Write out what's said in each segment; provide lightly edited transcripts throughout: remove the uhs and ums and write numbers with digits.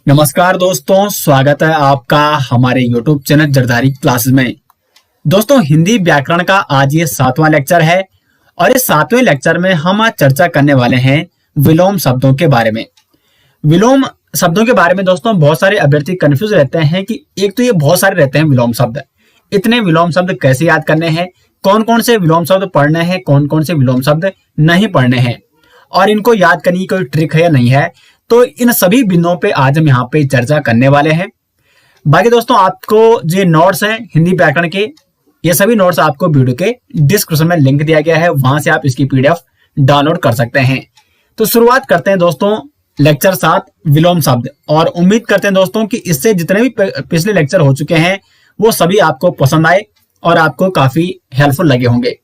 नमस्कार दोस्तों, स्वागत है आपका हमारे YouTube चैनल जरदारी क्लासेस में। दोस्तों, हिंदी व्याकरण का आज ये 7वां लेक्चर है और इस 7वें लेक्चर में हम आज चर्चा करने वाले हैं विलोम शब्दों के बारे में। विलोम शब्दों के बारे में दोस्तों बहुत सारे अभ्यर्थी कंफ्यूज रहते हैं कि एक तो ये बहुत सारे रहते हैं विलोम शब्द। इतने विलोम शब्द कैसे याद करने हैं, कौन कौन से विलोम शब्द पढ़ने हैं, कौन कौन से विलोम शब्द नहीं पढ़ने हैं और इनको याद करने की कोई ट्रिक है या नहीं है, तो इन सभी बिंदुओं पे आज हम यहाँ पे चर्चा करने वाले हैं। बाकी दोस्तों, आपको जो नोट्स हैं हिंदी व्याकरण के, ये सभी नोट्स आपको वीडियो के डिस्क्रिप्शन में लिंक दिया गया है, वहां से आप इसकी पीडीएफ डाउनलोड कर सकते हैं। तो शुरुआत करते हैं दोस्तों लेक्चर 7 विलोम शब्द, और उम्मीद करते हैं दोस्तों कि इससे जितने भी पिछले लेक्चर हो चुके हैं वो सभी आपको पसंद आए और आपको काफी हेल्पफुल लगे होंगे।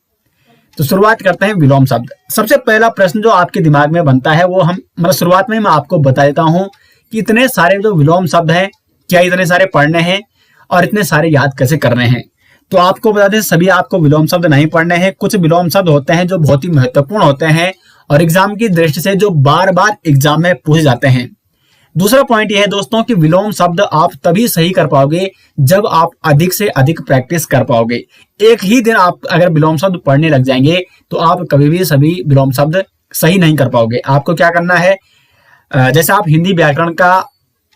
तो शुरुआत करते हैं विलोम शब्द। सबसे पहला प्रश्न जो आपके दिमाग में बनता है वो शुरुआत में मैं आपको बता देता हूं कि इतने सारे जो विलोम शब्द हैं, क्या इतने सारे पढ़ने हैं और इतने सारे याद कैसे करने हैं। तो आपको बता दें, सभी आपको विलोम शब्द नहीं पढ़ने हैं। कुछ विलोम शब्द होते हैं जो बहुत ही महत्वपूर्ण होते हैं और एग्जाम की दृष्टि से जो बार बार एग्जाम में पूछे जाते हैं। दूसरा पॉइंट यह है दोस्तों कि विलोम शब्द आप तभी सही कर पाओगे जब आप अधिक से अधिक प्रैक्टिस कर पाओगे। एक ही दिन आप अगर विलोम शब्द पढ़ने लग जाएंगे तो आप कभी भी सभी विलोम शब्द सही नहीं कर पाओगे। आपको क्या करना है, जैसे आप हिंदी व्याकरण का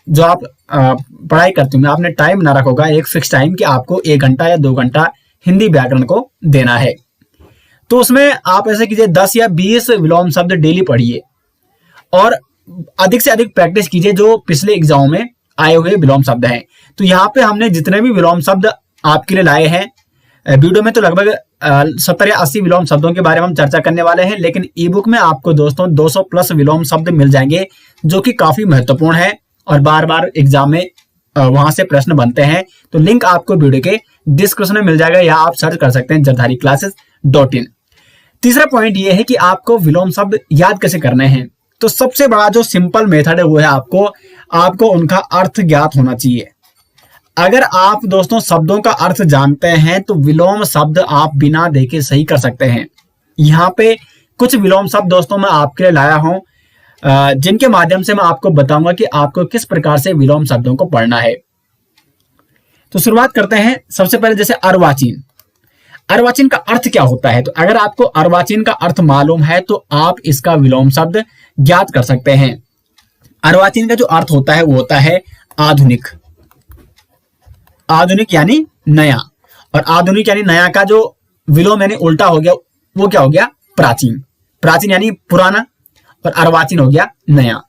जो आप पढ़ाई करते होंगे, आपने टाइम ना रखा होगा एक फिक्स टाइम कि आपको 1 घंटा या 2 घंटा हिंदी व्याकरण को देना है। तो उसमें आप ऐसे कीजिए 10 या 20 विलोम शब्द डेली पढ़िए और अधिक से अधिक प्रैक्टिस कीजिए जो पिछले एग्जाम में आए हुए विलोम शब्द हैं। तो यहाँ पे हमने जितने भी विलोम शब्द आपके लिए लाए हैं वीडियो में, तो लगभग 70 या 80 विलोम शब्दों के बारे में हम चर्चा करने वाले हैं, लेकिन ई बुक में आपको दोस्तों 200 प्लस विलोम शब्द मिल जाएंगे जो कि काफी महत्वपूर्ण है और बार बार एग्जाम में वहां से प्रश्न बनते हैं। तो लिंक आपको वीडियो के डिस्क्रिप्शन में मिल जाएगा या आप सर्च कर सकते हैं jardhariclasses.in। तीसरा पॉइंट ये है कि आपको विलोम शब्द याद कैसे करने हैं। तो सबसे बड़ा जो सिंपल मेथड है वो है आपको उनका अर्थ ज्ञात होना चाहिए। अगर आप दोस्तों शब्दों का अर्थ जानते हैं तो विलोम शब्द आप बिना देखे सही कर सकते हैं। यहाँ पे कुछ विलोम शब्द दोस्तों मैं आपके लिए लाया हूं, जिनके माध्यम से मैं आपको बताऊंगा कि आपको किस प्रकार से विलोम शब्दों को पढ़ना है। तो शुरुआत करते हैं। सबसे पहले जैसे अर्वाचीन। अर्वाचीन का अर्थ क्या होता है, तो अगर आपको अर्वाचीन का अर्थ मालूम है तो आप इसका विलोम शब्द ज्ञात कर सकते हैं। अर्वाचीन का जो अर्थ होता है वो होता है आधुनिक। आधुनिक यानी नया, और आधुनिक यानी नया का जो विलोम यानी उल्टा हो गया वो क्या हो गया, प्राचीन। प्राचीन यानी पुराना और अर्वाचीन हो गया नया।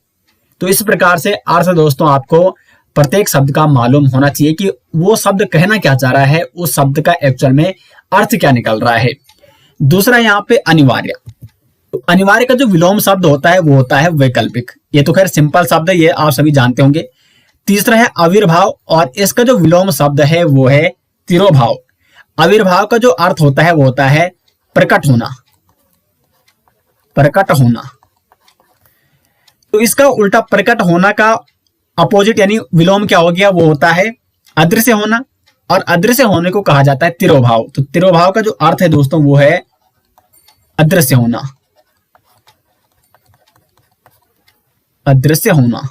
तो इस प्रकार से अर्थ दोस्तों आपको प्रत्येक शब्द का मालूम होना चाहिए कि वो शब्द कहना क्या चाह रहा है, उस शब्द का एक्चुअल में अर्थ क्या निकल रहा है। दूसरा यहाँ पे अनिवार्य। तो अनिवार्य का जो विलोम शब्द होता है वो होता है वैकल्पिक। ये तो खैर सिंपल शब्द है, ये आप सभी जानते होंगे। तीसरा है आविर्भाव, और इसका जो विलोम शब्द है वो है तिरोभाव। आविर्भाव का जो अर्थ होता है वो होता है प्रकट होना। प्रकट होना, तो इसका उल्टा प्रकट होना का अपोजिट यानी विलोम क्या हो गया, वो होता है अदृश्य होना, और अदृश्य होने को कहा जाता है तिरोभाव। तो तिरोभाव का जो अर्थ है दोस्तों वो है अदृश्य होना। अदृश्य होना।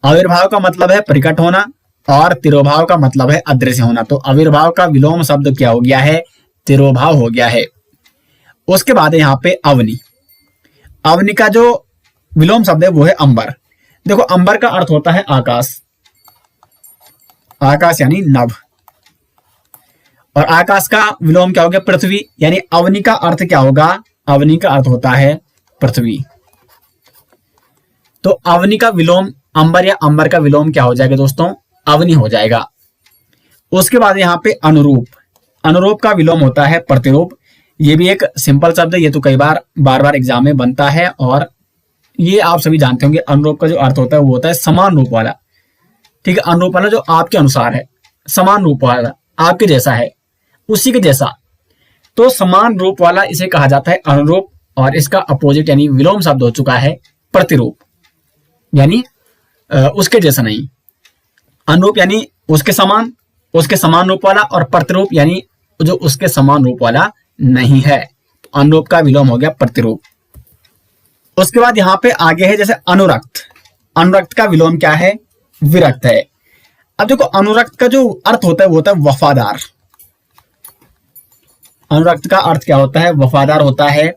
आविर्भाव का मतलब है प्रकट होना और तिरोभाव का मतलब है अदृश्य होना। तो आविर्भाव का विलोम शब्द क्या हो गया है, तिरोभाव हो गया है। उसके बाद है यहाँ पे अवनि। अवनि का जो विलोम शब्द है वो है अंबर। देखो, अंबर का अर्थ होता है आकाश। आकाश यानी नभ, और आकाश का विलोम क्या हो गया, पृथ्वी। यानी अवनि का अर्थ क्या होगा, अवनि का अर्थ होता है पृथ्वी। तो अवनि का विलोम अंबर या अंबर का विलोम क्या हो जाएगा दोस्तों, अवनि हो जाएगा। उसके बाद यहाँ पे अनुरूप। अनुरूप का विलोम होता है प्रतिरूप। ये भी एक सिंपल शब्द है, ये तो कई बार बार एग्जाम में बनता है और ये आप सभी जानते होंगे। अनुरूप का जो अर्थ होता है वो होता है समान रूप वाला। ठीक है, अनुरूप वाला जो आपके अनुसार है, समान रूप वाला आपके जैसा है, उसी के जैसा। तो समान रूप वाला इसे कहा जाता है अनुरूप, और इसका अपोजिट यानी विलोम शब्द हो चुका है प्रतिरूप, यानी उसके जैसा नहीं। अनुरूप यानी उसके समान रूप वाला, और प्रतिरूप यानी जो उसके समान रूप वाला नहीं है। तो अनुरूप का विलोम हो गया प्रतिरूप। उसके बाद यहाँ पे आगे है जैसे अनुरक्त। अनुरक्त का विलोम क्या है? विरक्त है। अब देखो अनुरक्त का जो अर्थ होता है वो होता है वफादार। अनुरक्त का अर्थ क्या होता है? वफादार होता है।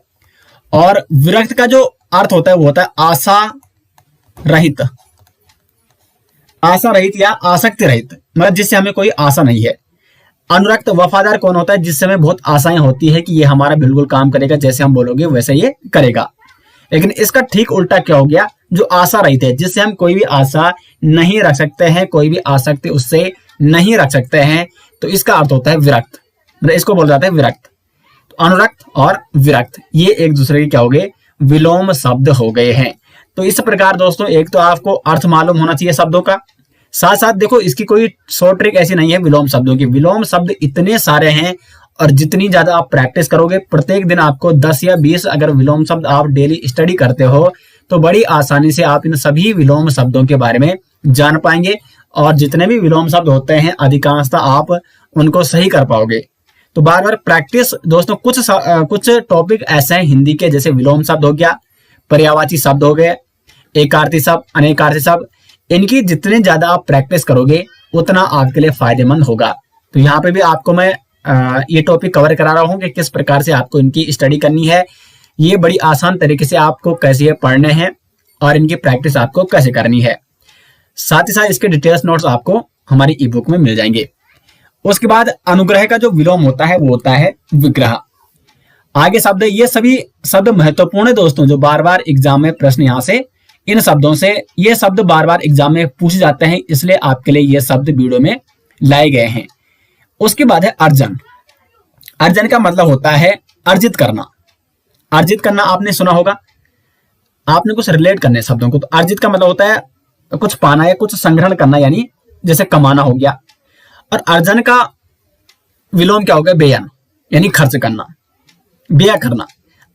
और विरक्त का जो अर्थ होता है वो होता है आशा रहित। आशा रहित या आसक्ति रहित, मतलब जिससे हमें कोई आशा नहीं है। अनुरक्त वफादार कौन होता है? जिससे हमें बहुत आशाएं होती है कि ये हमारा बिल्कुल काम करेगा, जैसे हम बोलोगे वैसे ये करेगा। लेकिन इसका ठीक उल्टा क्या हो गया? जो आशा रहित है, जिससे हम कोई भी आशा नहीं रख सकते हैं, कोई भी आसक्ति उससे नहीं रख सकते हैं, तो इसका अर्थ होता है विरक्त। मतलब इसको बोला जाता है विरक्त। तो अनुरक्त और विरक्त ये एक दूसरे के क्या हो गए? विलोम शब्द हो गए हैं। तो इस प्रकार दोस्तों एक तो आपको अर्थ मालूम होना चाहिए शब्दों का, साथ साथ देखो इसकी कोई शॉर्ट ट्रिक ऐसी नहीं है विलोम शब्दों की। विलोम शब्द इतने सारे हैं और जितनी ज्यादा आप प्रैक्टिस करोगे, प्रत्येक दिन आपको 10 या 20 अगर विलोम शब्द आप डेली स्टडी करते हो तो बड़ी आसानी से आप इन सभी विलोम शब्दों के बारे में जान पाएंगे। और जितने भी विलोम शब्द होते हैं अधिकांशतः आप उनको सही कर पाओगे। तो बार बार प्रैक्टिस दोस्तों। कुछ टॉपिक ऐसे हैं हिंदी के, जैसे विलोम शब्द हो गया, पर्यायवाची शब्द हो गए, एकार्थी शब्द, अनेकार्थी शब्द, इनकी जितने ज्यादा आप प्रैक्टिस करोगे उतना आपके लिए फायदेमंद होगा। तो यहाँ पे भी आपको मैं ये टॉपिक कवर करा रहा हूँ कि किस प्रकार से आपको इनकी स्टडी करनी है। ये बड़ी आसान तरीके से आपको कैसे पढ़ने हैं और इनकी प्रैक्टिस आपको कैसे करनी है। साथ ही साथ इसके डिटेल्स नोट्स आपको हमारी ई बुक में मिल जाएंगे। उसके बाद अनुग्रह का जो विलोम होता है वो होता है विग्रह। आगे शब्द, ये सभी शब्द महत्वपूर्ण है दोस्तों, जो बार बार एग्जाम में प्रश्न यहाँ से इन शब्दों से, ये शब्द बार बार एग्जाम में पूछे जाते हैं, इसलिए आपके लिए ये शब्द वीडियो में लाए गए हैं। उसके बाद है अर्जन। अर्जन का मतलब होता है अर्जित करना। अर्जित करना आपने सुना होगा, आपने कुछ रिलेट करने शब्दों को। तो अर्जित का मतलब होता है कुछ पाना या कुछ संग्रहण करना, यानी जैसे कमाना हो गया। और अर्जन का विलोम क्या हो गया? व्ययन, यानी खर्च करना, व्यय करना।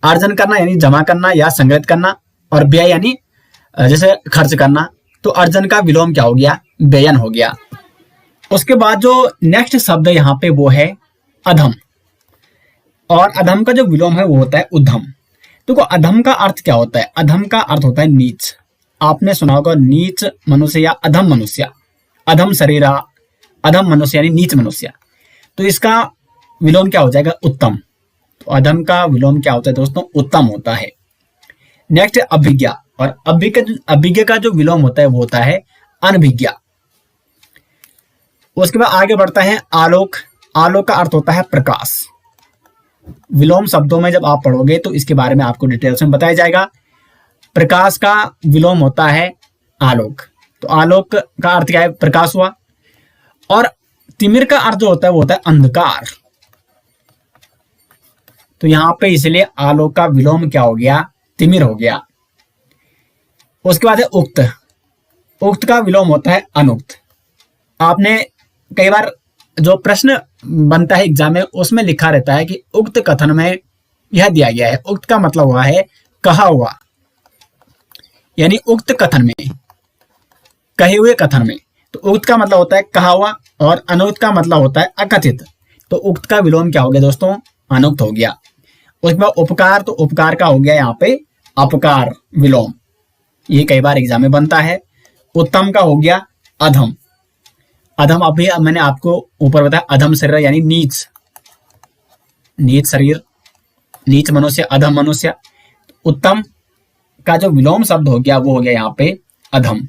अर्जन करना यानी जमा करना या संग्रहित करना, और व्यय यानी जैसे खर्च करना। तो अर्जन का विलोम क्या हो गया? व्ययन हो गया। उसके बाद जो नेक्स्ट शब्द है यहाँ पे वो है अधम। और अधम का जो विलोम है वो होता है उद्धम। तो अधम का अर्थ क्या होता है? अधम का अर्थ होता है नीच। आपने सुना होगा नीच मनुष्य या अधम मनुष्य, अधम शरीरा, अधम मनुष्य यानी नीच मनुष्य। तो इसका विलोम क्या हो जाएगा? उत्तम। तो अधम का विलोम क्या होता है दोस्तों? उत्तम होता है। नेक्स्ट अभिज्ञा। और अभिज्ञा का जो विलोम होता है वो होता है अनभिज्ञा। उसके बाद आगे बढ़ता है आलोक। आलोक का अर्थ होता है प्रकाश। विलोम शब्दों में जब आप पढ़ोगे तो इसके बारे में आपको डिटेल्स में बताया जाएगा। प्रकाश का विलोम होता है आलोक। तो आलोक का अर्थ क्या है? प्रकाश हुआ। और तिमिर का अर्थ जो होता है वो होता है अंधकार। तो यहां पे इसलिए आलोक का विलोम क्या हो गया? तिमिर हो गया। उसके बाद है उक्त। उक्त का विलोम होता है अनुक्त। आपने कई बार जो प्रश्न बनता है एग्जाम में उसमें लिखा रहता है कि उक्त कथन में यह दिया गया है। उक्त का मतलब हुआ है कहा हुआ, यानी उक्त कथन में, कहे हुए कथन में। तो उक्त का मतलब होता है कहा हुआ और अनुक्त का मतलब होता है अकथित। तो उक्त का विलोम क्या हो गया दोस्तों? अनुक्त हो गया। उसके बाद उपकार। तो उपकार का हो गया यहाँ पे अपकार विलोम। ये कई बार एग्जाम में बनता है। उत्तम का हो गया अधम। अधम अभी मैंने आपको ऊपर बताया, अधम शरीर यानी नीच, नीच शरीर, नीच मनुष्य, अधम मनुष्य। उत्तम का जो विलोम शब्द हो गया वो हो गया यहाँ पे अधम।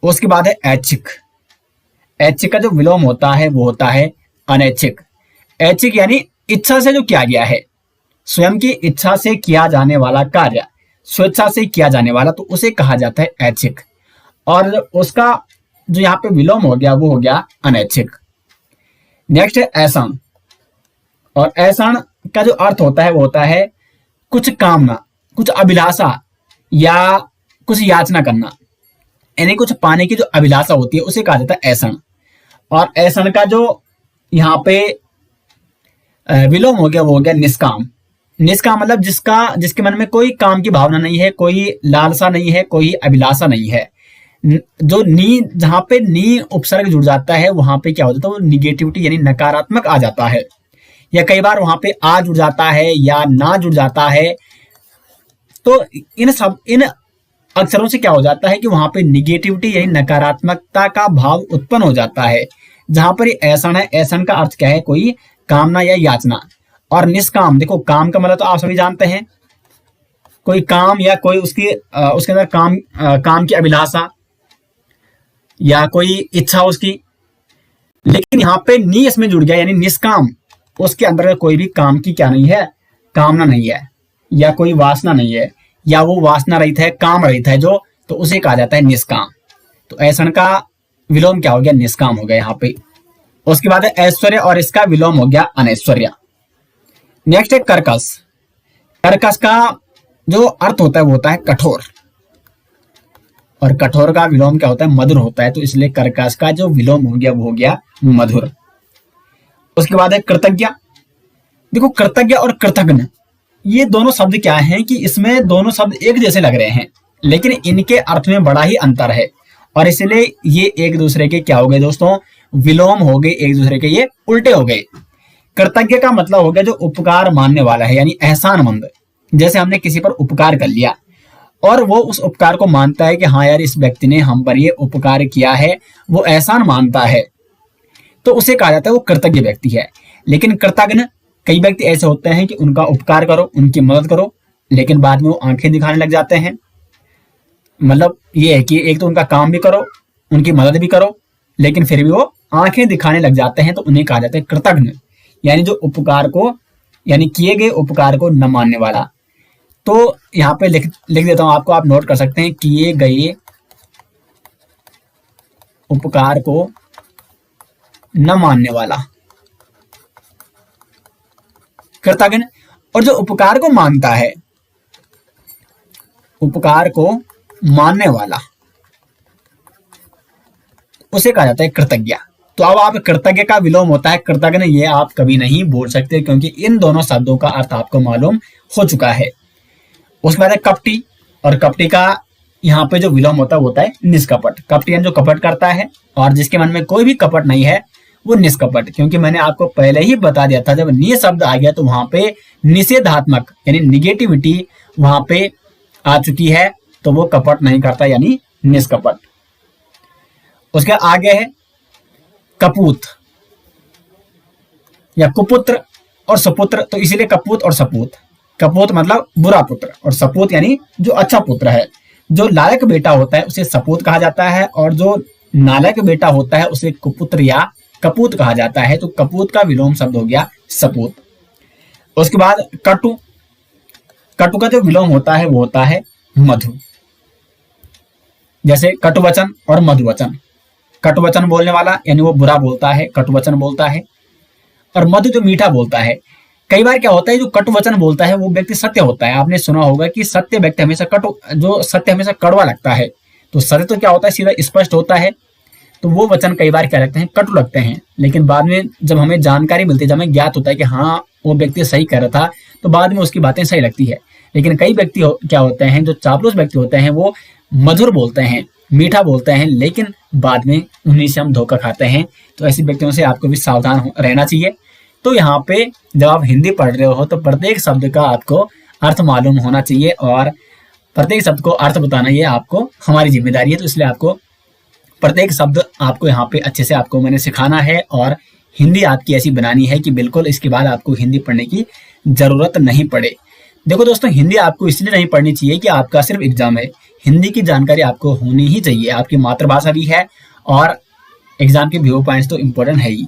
उसके बाद है ऐच्छिक। ऐच्छिक का जो विलोम होता है वो होता है अनैच्छिक। ऐच्छिक यानी इच्छा से जो किया गया है, स्वयं की इच्छा से किया जाने वाला कार्य, स्वेच्छा से किया जाने वाला, तो उसे कहा जाता है ऐच्छिक। और उसका जो यहाँ पे विलोम हो गया वो हो गया अनैच्छिक। नेक्स्ट है ऐषण। और ऐषण का जो अर्थ होता है वो होता है कुछ कामना, कुछ अभिलाषा या कुछ याचना करना, यानी कुछ पाने की जो अभिलाषा होती है उसे कहा जाता है ऐषण। और ऐषण का जो यहाँ पे विलोम हो गया वो हो गया निष्काम। निष्काम मतलब जिसके मन में कोई काम की भावना नहीं है, कोई लालसा नहीं है, कोई अभिलाषा नहीं है। जो नी, जहां पे नी उपसर्ग जुड़ जाता है वहां पे क्या हो जाता है? वो निगेटिविटी यानी नकारात्मक आ जाता है, या कई बार वहां पे आ जुड़ जाता है या ना जुड़ जाता है। तो इन अक्षरों से क्या हो जाता है कि वहां पे निगेटिविटी यानी नकारात्मकता का भाव उत्पन्न हो जाता है। जहां पर ऐसन है, ऐसन का अर्थ क्या है, कोई कामना या याचना। और निष्काम, देखो काम का मतलब तो आप सभी जानते हैं, कोई काम या कोई उसके अंदर काम की अभिलाषा या कोई इच्छा उसकी। लेकिन यहाँ पे नी इसमें जुड़ गया यानी निष्काम, उसके अंदर कोई भी काम की क्या नहीं है, कामना नहीं है, या कोई वासना नहीं है, या वो वासना रहित है, काम रहित है जो, तो उसे कहा जाता है निष्काम। तो ऐसन का विलोम क्या हो गया, निष्काम हो गया यहाँ पे। उसके बाद है ऐश्वर्य, और इसका विलोम हो गया अनैश्वर्य। नेक्स्ट है कर्कश। कर्कश का जो अर्थ होता है वो होता है कठोर, और कठोर का विलोम क्या होता है, मधुर होता है। तो इसलिए कर्कश का जो विलोम हो गया वो हो गया मधुर। उसके बाद है कृतज्ञ। देखो कृतज्ञ और कृतज्ञ ये दोनों शब्द क्या हैं कि इसमें दोनों शब्द एक जैसे लग रहे हैं, लेकिन इनके अर्थ में बड़ा ही अंतर है, और इसलिए ये एक दूसरे के क्या हो गए दोस्तों, विलोम हो गए, एक दूसरे के ये उल्टे हो गए। कृतज्ञ का मतलब हो गया जो उपकार मानने वाला है, यानी एहसानमंद। जैसे हमने किसी पर उपकार कर लिया और वो उस उपकार को मानता है कि हाँ यार इस व्यक्ति ने हम पर ये उपकार किया है, वो एहसान मानता है, तो उसे कहा जाता है वो कृतज्ञ व्यक्ति है। लेकिन कृतज्ञ कई व्यक्ति ऐसे होते हैं कि उनका उपकार करो, उनकी मदद करो, लेकिन बाद में वो आंखें दिखाने लग जाते हैं। मतलब ये है कि एक तो उनका काम भी करो, उनकी मदद भी करो, लेकिन फिर भी वो आंखें दिखाने लग जाते हैं, तो उन्हें कहा जाता है कृतज्ञ, यानी जो उपकार को, यानी किए गए उपकार को न मानने वाला। तो यहाँ पे लिख देता हूं आपको, आप नोट कर सकते हैं, किए गए उपकार को न मानने वाला कृतज्ञ। और जो उपकार को मानता है, उपकार को मानने वाला, उसे कहा जाता है कृतज्ञ। तो अब आप कृतज्ञ का विलोम होता है कृतज्ञ, ये आप कभी नहीं बोल सकते, क्योंकि इन दोनों शब्दों का अर्थ आपको मालूम हो चुका है। उसके बाद है कपटी, और कपटी का यहाँ पे जो विलोम होता है वो होता है निष्कपट। कपटी जो कपट करता है, और जिसके मन में कोई भी कपट नहीं है वो निष्कपट। क्योंकि मैंने आपको पहले ही बता दिया था, जब नि शब्द आ गया तो वहां पे निषेधात्मक यानी निगेटिविटी वहां पे आ चुकी है, तो वो कपट नहीं करता, यानी निष्कपट। उसके आगे है कपूत या कुपुत्र और सपुत्र। तो इसीलिए कपूत और सपूत। कपूत मतलब बुरा पुत्र, और सपूत यानी जो अच्छा पुत्र है। जो लायक बेटा होता है उसे सपूत कहा जाता है, और जो नालायक बेटा होता है उसे कुपुत्र या कपूत कहा जाता है। तो कपूत का विलोम शब्द हो गया सपूत। उसके बाद कटु। कटु का जो विलोम होता है वो होता है मधु। जैसे कटुवचन और मधुवचन। कटुवचन बोलने वाला यानी वो बुरा बोलता है, कटुवचन बोलता है, और मधु जो मीठा बोलता है। कई बार क्या होता है, जो कटुवचन बोलता है वो व्यक्ति सत्य होता है। आपने सुना होगा कि सत्य व्यक्ति हमेशा जो सत्य हमेशा कड़वा लगता है। तो सत्य तो क्या होता है, सीधा स्पष्ट होता है, तो वो वचन कई बार क्या लगते हैं, कटु लगते हैं। लेकिन बाद में जब हमें जानकारी मिलती है, जब हमें ज्ञात होता है कि हाँ वो व्यक्ति सही कह रहा था, तो बाद में उसकी बातें सही लगती है। लेकिन कई व्यक्ति क्या होते हैं, जो चापलूस व्यक्ति होते हैं, वो मधुर बोलते हैं, मीठा बोलते हैं, लेकिन बाद में उन्हीं से हम धोखा खाते हैं। तो ऐसे व्यक्तियों से आपको भी सावधान रहना चाहिए। तो यहाँ पे जब आप हिंदी पढ़ रहे हो तो प्रत्येक शब्द का आपको अर्थ मालूम होना चाहिए, और प्रत्येक शब्द को अर्थ बताना ये आपको हमारी जिम्मेदारी है। तो इसलिए आपको प्रत्येक शब्द आपको यहाँ पे अच्छे से आपको मैंने सिखाना है, और हिंदी आपकी ऐसी बनानी है कि बिल्कुल इसके बाद आपको हिंदी पढ़ने की जरूरत नहीं पड़े। देखो दोस्तों, हिंदी आपको इसलिए नहीं पढ़नी चाहिए कि आपका सिर्फ एग्जाम है। हिंदी की जानकारी आपको होनी ही चाहिए, आपकी मातृभाषा भी है, और एग्जाम के व्यू पॉइंट्स तो इम्पोर्टेंट है ही।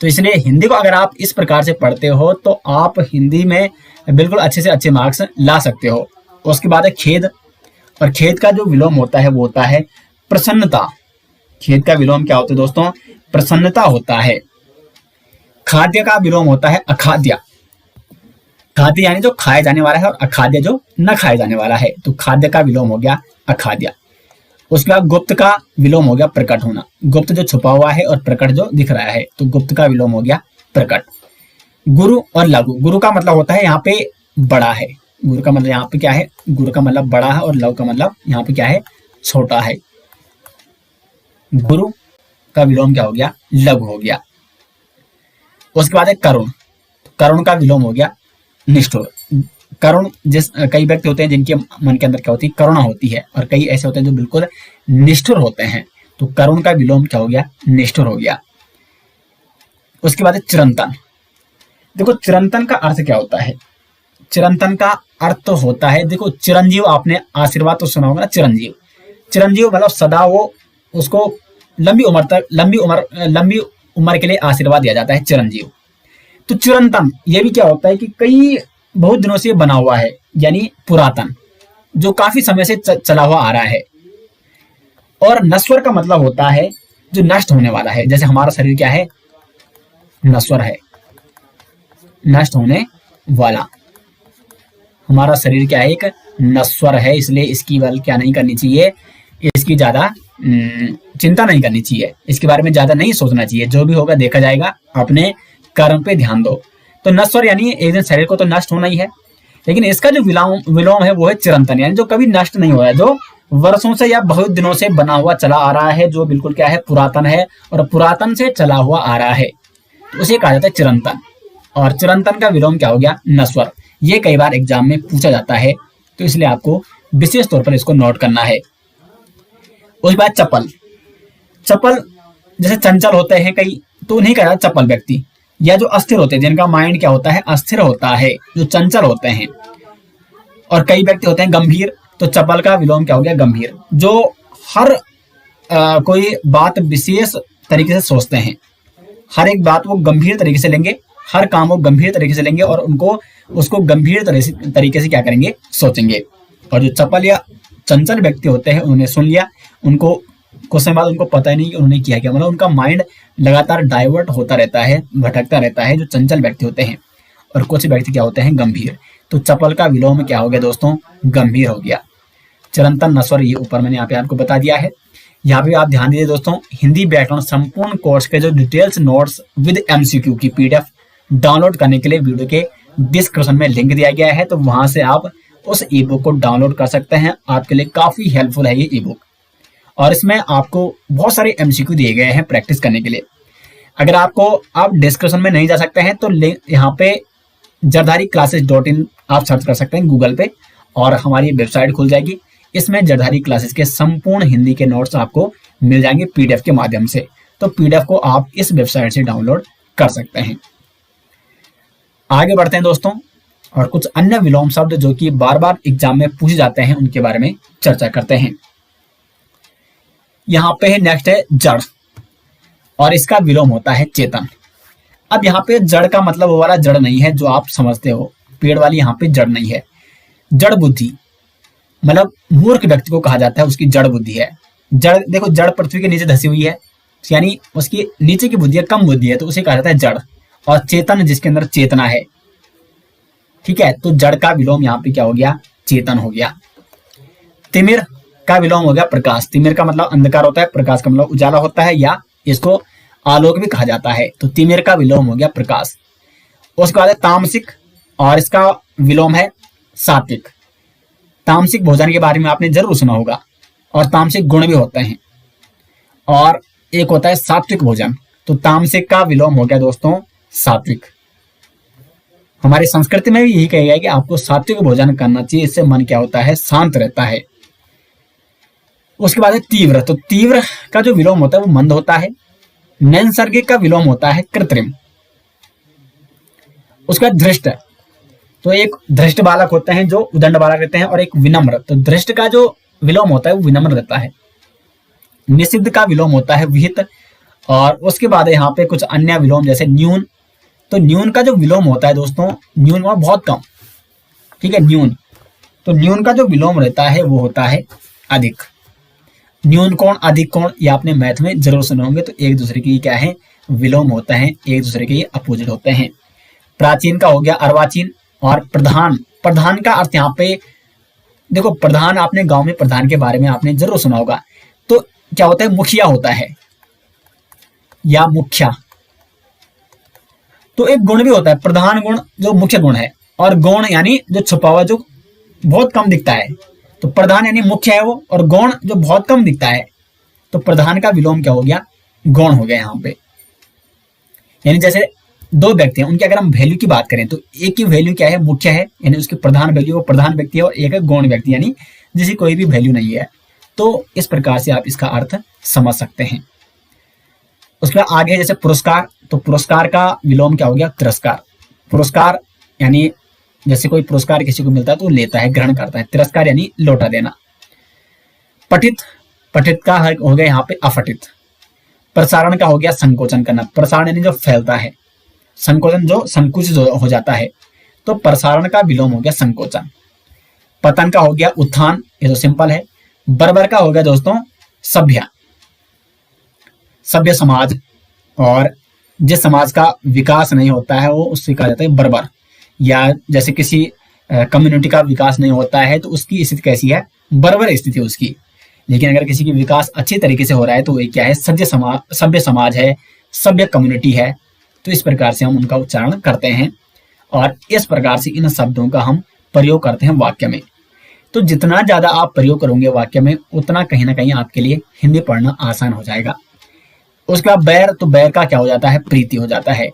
तो इसलिए हिंदी को अगर आप इस प्रकार से पढ़ते हो तो आप हिंदी में बिल्कुल अच्छे से अच्छे मार्क्स ला सकते हो। उसके बाद है खेद, और खेद का जो विलोम होता है वो होता है प्रसन्नता। खेद का विलोम क्या होता है दोस्तों, प्रसन्नता होता है। खाद्य का विलोम होता है अखाद्य। खाद्य यानी जो खाया जाने वाला है, और अखाद्य जो न खाया जाने वाला है। तो खाद्य का विलोम हो गया अखाद्य। उसके बाद गुप्त का विलोम हो गया प्रकट होना। गुप्त जो छुपा हुआ है और प्रकट जो दिख रहा है, तो गुप्त का विलोम हो गया प्रकट। गुरु और लघु। गुरु का मतलब होता है यहाँ पे बड़ा है। गुरु का मतलब यहाँ पे क्या है, गुरु का मतलब बड़ा है, और लघु का मतलब यहाँ पे क्या है, छोटा है। गुरु का विलोम क्या हो गया, लघु हो गया। उसके बाद है करुण। करुण का विलोम हो गया निष्ठुर। करुण, जिस कई व्यक्ति होते हैं जिनके मन के अंदर क्या होती है, करुणा होती है, और कई ऐसे होते हैं जो बिल्कुल निष्ठुर होते हैं। तो करुण का विलोम क्या हो गया, निष्ठुर हो गया। उसके बाद है चिरंतन। देखो चिरंतन का अर्थ क्या होता है, चिरंतन का अर्थ होता है, देखो चिरंजीव, आपने आशीर्वाद तो सुना होगा ना, चिरंजीव, चिरंजीव मतलब सदा वो उसको लंबी उम्र तक, लंबी उम्र के लिए आशीर्वाद दिया जाता है, चिरंजीव। तो चिरंतन ये भी क्या होता है कि कई बहुत दिनों से बना हुआ है, यानी पुरातन, जो काफी समय से चला हुआ आ रहा है। और नश्वर का मतलब होता है जो नष्ट होने वाला है, जैसे हमारा शरीर क्या है, नश्वर है, नष्ट होने वाला। हमारा शरीर क्या है, एक नश्वर है, इसलिए इसकी बल क्या नहीं करनी चाहिए, इसकी ज्यादा चिंता नहीं करनी चाहिए, इसके बारे में ज्यादा नहीं सोचना चाहिए, जो भी होगा देखा जाएगा, अपने कर्म पे ध्यान दो। तो नश्वर यानी एक दिन शरीर को तो नष्ट होना ही है, लेकिन इसका जो विलोम है वो है चिरंतन, यानी जो कभी नष्ट नहीं हो रहा है, जो वर्षों से या बहुत दिनों से बना हुआ चला आ रहा है, जो बिल्कुल क्या है, पुरातन है और पुरातन से चला हुआ आ रहा है, तो उसे कहा जाता है चिरंतन। और चिरंतन का विलोम क्या हो गया, नश्वर। ये कई बार एग्जाम में पूछा जाता है, तो इसलिए आपको विशेष तौर पर इसको नोट करना है। उसके बाद चपल। चपल जैसे चंचल होते हैं कई, तो उन्हें कहा जाता है चपल व्यक्ति, या जो अस्थिर होते हैं, जिनका माइंड क्या होता है, अस्थिर होता है, जो चंचल होते हैं। और कई व्यक्ति होते हैं गंभीर, तो चपल का विलोम क्या हो गया, गंभीर, जो हर कोई बात विशेष तरीके से सोचते हैं, हर एक बात वो गंभीर तरीके से लेंगे, हर काम वो गंभीर तरीके से लेंगे, और उसको गंभीर तरीके से क्या करेंगे, सोचेंगे। और जो चपल या चंचल व्यक्ति होते हैं, उन्होंने सुन लिया, उनको कुछ समय बाद उनको पता ही नहीं कि उन्होंने किया क्या, मतलब उनका माइंड लगातार डाइवर्ट होता रहता है, भटकता रहता है, जो चंचल व्यक्ति होते हैं। और कुछ व्यक्ति क्या होते हैं, गंभीर। तो चपल का विलोम क्या हो गया दोस्तों, गंभीर हो गया। चिरंतन, नश्वर, ये ऊपर मैंने यहाँ पे आपको बता दिया है। यहाँ पे आप ध्यान दीजिए दोस्तों, हिंदी व्याकरण संपूर्ण कोर्स के जो डिटेल्स नोट्स विद एमसीक्यू की पीडीएफ डाउनलोड करने के लिए वीडियो के डिस्क्रिप्शन में लिंक दिया गया है, तो वहां से आप उस ई बुक को डाउनलोड कर सकते हैं। आपके लिए काफी हेल्पफुल है ये ई बुक, और इसमें आपको बहुत सारे एमसीक्यू दिए गए हैं प्रैक्टिस करने के लिए। अगर आप डिस्क्रिप्शन में नहीं जा सकते हैं, तो यहाँ पे jardhariclasses.in आप सर्च कर सकते हैं गूगल पे, और हमारी वेबसाइट खुल जाएगी। इसमें जरधारी क्लासेस के संपूर्ण हिंदी के नोट्स आपको मिल जाएंगे पीडीएफ के माध्यम से। तो पीडीएफ को आप इस वेबसाइट से डाउनलोड कर सकते हैं। आगे बढ़ते हैं दोस्तों, और कुछ अन्य विलोम शब्द जो कि बार बार एग्जाम में पूछे जाते हैं, उनके बारे में चर्चा करते हैं। यहाँ पे नेक्स्ट है जड़, और इसका विलोम होता है चेतन। अब यहाँ पे जड़ का मतलब वो वाला जड़ नहीं है जो आप समझते हो, पेड़ वाली यहाँ पे जड़ नहीं है। जड़ बुद्धि मतलब मूर्ख व्यक्ति को कहा जाता है, उसकी जड़ बुद्धि है। जड़, देखो जड़ पृथ्वी के नीचे धसी हुई है, यानी उसकी नीचे की बुद्धि है, कम बुद्धि है, तो उसे कहा जाता है जड़। और चेतन जिसके अंदर चेतना है, ठीक है, तो जड़ का विलोम यहाँ पे क्या हो गया, चेतन हो गया। तिमिर का विलोम हो गया प्रकाश। तिमिर का मतलब अंधकार होता है, प्रकाश का मतलब उजाला होता है, या इसको आलोक भी कहा जाता है। तो तिमिर का विलोम हो गया प्रकाश। उसके बाद है तामसिक, और इसका विलोम है सात्विक। तामसिक भोजन के बारे में आपने जरूर सुना होगा, और तामसिक गुण भी होते हैं, और एक होता है सात्विक भोजन। तो तामसिक का विलोम हो गया दोस्तों सात्विक। हमारी संस्कृति में भी यही कहा गया है कि आपको सात्विक भोजन करना चाहिए, इससे मन क्या होता है, शांत रहता है। उसके बाद है तीव्र। तो तीव्र का जो विलोम होता है वो मंद होता है। नैसर्गिक का विलोम होता है कृत्रिम। उसका धृष्ट, तो एक धृष्ट बालक होते हैं जो उदंड बालक रहते हैं, और एक विनम्र। तो धृष्ट का जो विलोम होता है वो विनम्र रहता है। निषिद्ध का विलोम होता है विहित। और उसके बाद यहाँ पे कुछ अन्य विलोम जैसे न्यून। तो न्यून का जो विलोम होता है दोस्तों, न्यून वहां बहुत कम, ठीक है, न्यून। तो न्यून का जो विलोम रहता है वो होता है अधिक। न्यून कोण, अधिक कोण, ये आपने मैथ में जरूर सुने होंगे। तो एक दूसरे की क्या है, विलोम होता है, एक दूसरे के ये अपोजिट होते हैं। प्राचीन का हो गया अर्वाचीन। और प्रधान, प्रधान का अर्थ यहाँ पे देखो, प्रधान आपने गांव में प्रधान के बारे में आपने जरूर सुना होगा। तो क्या होता है, मुखिया होता है या मुखिया। तो एक गुण भी होता है प्रधान गुण, जो मुख्य गुण है, और गौण यानी जो छुपा हुआ, जो बहुत कम दिखता है। तो प्रधान यानी मुख्य है वो, और गौण जो बहुत कम दिखता है। तो प्रधान का विलोम क्या हो गया, गौण हो गया यहाँ पे। यानी जैसे दो व्यक्ति हैं, उनकी अगर हम वैल्यू की बात करें तो एक की वैल्यू क्या है, मुख्य है, यानी उसकी प्रधान वैल्यू वो प्रधान व्यक्ति है, और एक है गौण व्यक्ति यानी जिसकी कोई भी वैल्यू नहीं है। तो इस प्रकार से आप इसका अर्थ समझ सकते हैं। उसके बाद आगे जैसे पुरस्कार, तो पुरस्कार का विलोम क्या हो गया, तिरस्कार। पुरस्कार यानी जैसे कोई पुरस्कार किसी को मिलता है तो लेता है, ग्रहण करता है। तिरस्कार यानी लौटा देना। पठित, पठित का हो गया यहाँ पे अपठित। प्रसारण का हो गया संकोचन करना। प्रसारण यानी जो फैलता है, संकोचन जो संकुचित हो जाता है, तो प्रसारण का विलोम हो गया संकोचन। पतन का हो गया उत्थान, ये तो सिंपल है। बर्बर का हो गया दोस्तों सभ्य, सभ्य समाज, और जिस समाज का विकास नहीं होता है वो उससे कहा जाता है बर्बर। या जैसे किसी कम्युनिटी का विकास नहीं होता है तो उसकी स्थिति कैसी है, बर्बर स्थिति उसकी। लेकिन अगर किसी की विकास अच्छी तरीके से हो रहा है तो ये क्या है, सभ्य समाज है, सभ्य कम्युनिटी है। तो इस प्रकार से हम उनका उच्चारण करते हैं और इस प्रकार से इन शब्दों का हम प्रयोग करते हैं वाक्य में। तो जितना ज्यादा आप प्रयोग करोगे वाक्य में उतना कहीं ना कहीं आपके लिए हिंदी पढ़ना आसान हो जाएगा। उसके बाद बैर, तो बैर का क्या हो जाता है, प्रीति हो जाता है।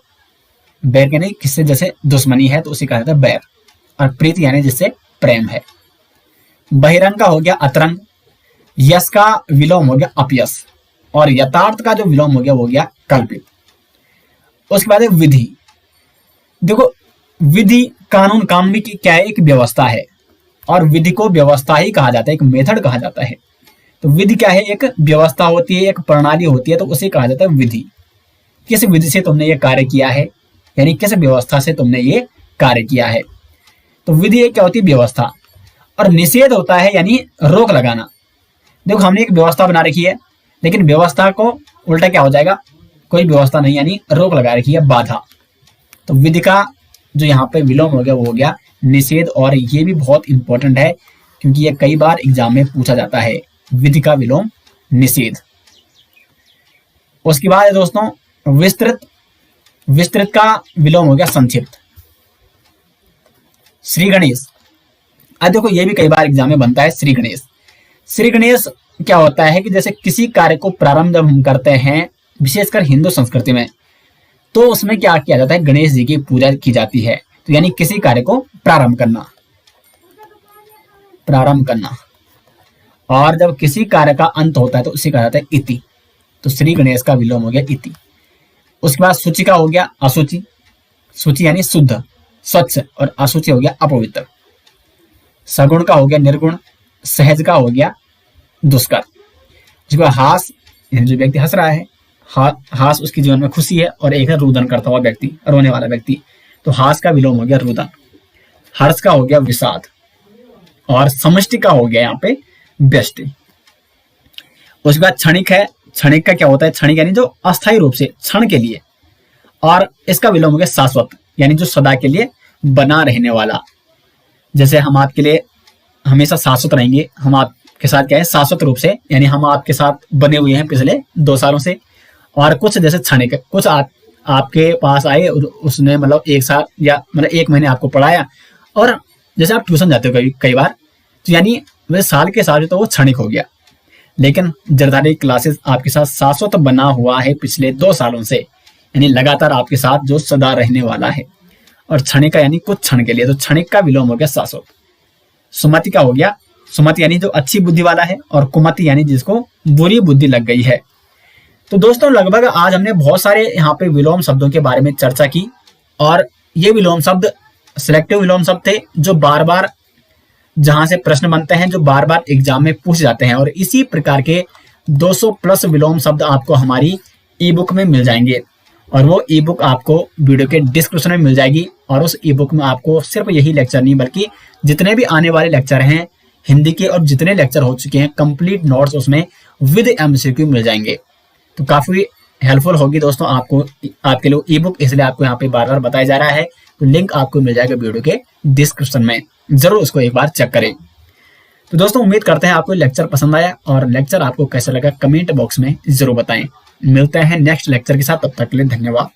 बैर यानी किससे जैसे दुश्मनी है तो उसे कहा जाता है बैर, और प्रीति यानी जिससे प्रेम है। बहिरंग का हो गया अतरंग। यश का विलोम हो गया अपयश, और यथार्थ का जो विलोम हो गया वो हो गया कल्पित। उसके बाद है विधि। देखो विधि, कानून, कानून की क्या है, एक व्यवस्था है, और विधि को व्यवस्था ही कहा जाता है, एक मेथड कहा जाता है। तो विधि क्या है, एक व्यवस्था होती है, एक प्रणाली होती है, तो उसे कहा जाता है विधि। किस विधि से तुमने ये कार्य किया है, यानी किस व्यवस्था से तुमने ये कार्य किया है। तो विधि क्या होती है, व्यवस्था। और निषेध होता है यानी रोक लगाना। देखो हमने एक व्यवस्था बना रखी है, लेकिन व्यवस्था को उल्टा क्या हो जाएगा, कोई व्यवस्था नहीं यानी रोक लगा रखी है, बाधा। तो विधि का जो यहाँ पे विलोम हो गया वो हो गया निषेध, और ये भी बहुत इंपॉर्टेंट है क्योंकि ये कई बार एग्जाम में पूछा जाता है, विधि का विलोम निषेध। उसके बाद दोस्तों विस्तृत, विस्तृत का विलोम हो गया संक्षिप्त। श्री गणेश, अब देखो ये भी कई बार एग्जाम में बनता है, श्री गणेश। श्री गणेश क्या होता है कि जैसे किसी कार्य को प्रारंभ जब हम करते हैं, विशेषकर हिंदू संस्कृति में, तो उसमें क्या किया जाता है, गणेश जी की पूजा की जाती है। तो यानी किसी कार्य को प्रारंभ करना, प्रारंभ करना। और जब किसी कार्य का अंत होता है तो उसे कहा जाता है इति। तो श्री गणेश का विलोम हो गया इति। उसके बाद सूचि का हो गया असुचि। सूचि यानी शुद्ध, स्वच्छ, और असुचि हो गया अपवित्र। सगुण का हो गया निर्गुण। सहज का हो गया दुष्कर। जिसको हास, यानी जो व्यक्ति हंस रहा है, हास उसके जीवन में खुशी है, और एक है रुदन करता हुआ व्यक्ति, रोने वाला व्यक्ति। तो हास का विलोम हो गया रुदन। हर्ष का हो गया विषाद, और समष्टि का हो गया यहाँ पे व्यष्टि। उसके बाद क्षणिक है। क्षणिक का क्या होता है, क्षणिक यानी जो अस्थायी रूप से क्षण के लिए, और इसका विलोम हो गया शाश्वत, यानी जो सदा के लिए बना रहने वाला। जैसे हम आपके लिए हमेशा शाश्वत रहेंगे, हम आपके साथ क्या है शाश्वत रूप से, यानी हम आपके साथ बने हुए हैं पिछले 2 सालों से। और कुछ जैसे क्षणिक, कुछ आपके पास आए, उसने मतलब एक साल या मतलब 1 महीने आपको पढ़ाया, और जैसे आप ट्यूशन जाते हो कई बार, तो यानी वैसे साल के हिसाब से तो वो क्षणिक हो गया। लेकिन जरदारी क्लासेस आपके साथ शाश्वत बना हुआ है पिछले 2 सालों से, यानी लगातार आपके साथ जो सदा रहने वाला है। और क्षणिक का यानी कुछ क्षण के लिए, तो क्षणिक का विलोम हो गया शाश्वत। सुमति का हो गया, सुमति यानी जो अच्छी बुद्धि वाला है, और कुमति यानी जिसको बुरी बुद्धि लग गई है। तो दोस्तों लगभग आज हमने बहुत सारे यहाँ पे विलोम शब्दों के बारे में चर्चा की, और ये विलोम शब्द सिलेक्टिव विलोम शब्द थे जो बार बार जहां से प्रश्न बनते हैं, जो बार बार एग्जाम में पूछे जाते हैं। और इसी प्रकार के 200 प्लस विलोम शब्द आपको हमारी ई बुक में मिल जाएंगे, और वो ई बुक आपको वीडियो के डिस्क्रिप्शन में मिल जाएगी। और उस ई बुक में आपको सिर्फ यही लेक्चर नहीं बल्कि जितने भी आने वाले लेक्चर हैं हिंदी के, और जितने लेक्चर हो चुके हैं कंप्लीट नोट्स उसमें विद एमसीक्यू मिल जाएंगे। तो काफी हेल्पफुल होगी दोस्तों आपको, आपके लिए ई बुक, इसलिए आपको यहाँ पे बार बार बताया जा रहा है। तो लिंक आपको मिल जाएगा वीडियो के डिस्क्रिप्शन में, जरूर उसको एक बार चेक करें। तो दोस्तों उम्मीद करते हैं आपको लेक्चर पसंद आया, और लेक्चर आपको कैसा लगा कमेंट बॉक्स में जरूर बताएं। मिलते हैं नेक्स्ट लेक्चर के साथ, तब तक के लिए धन्यवाद।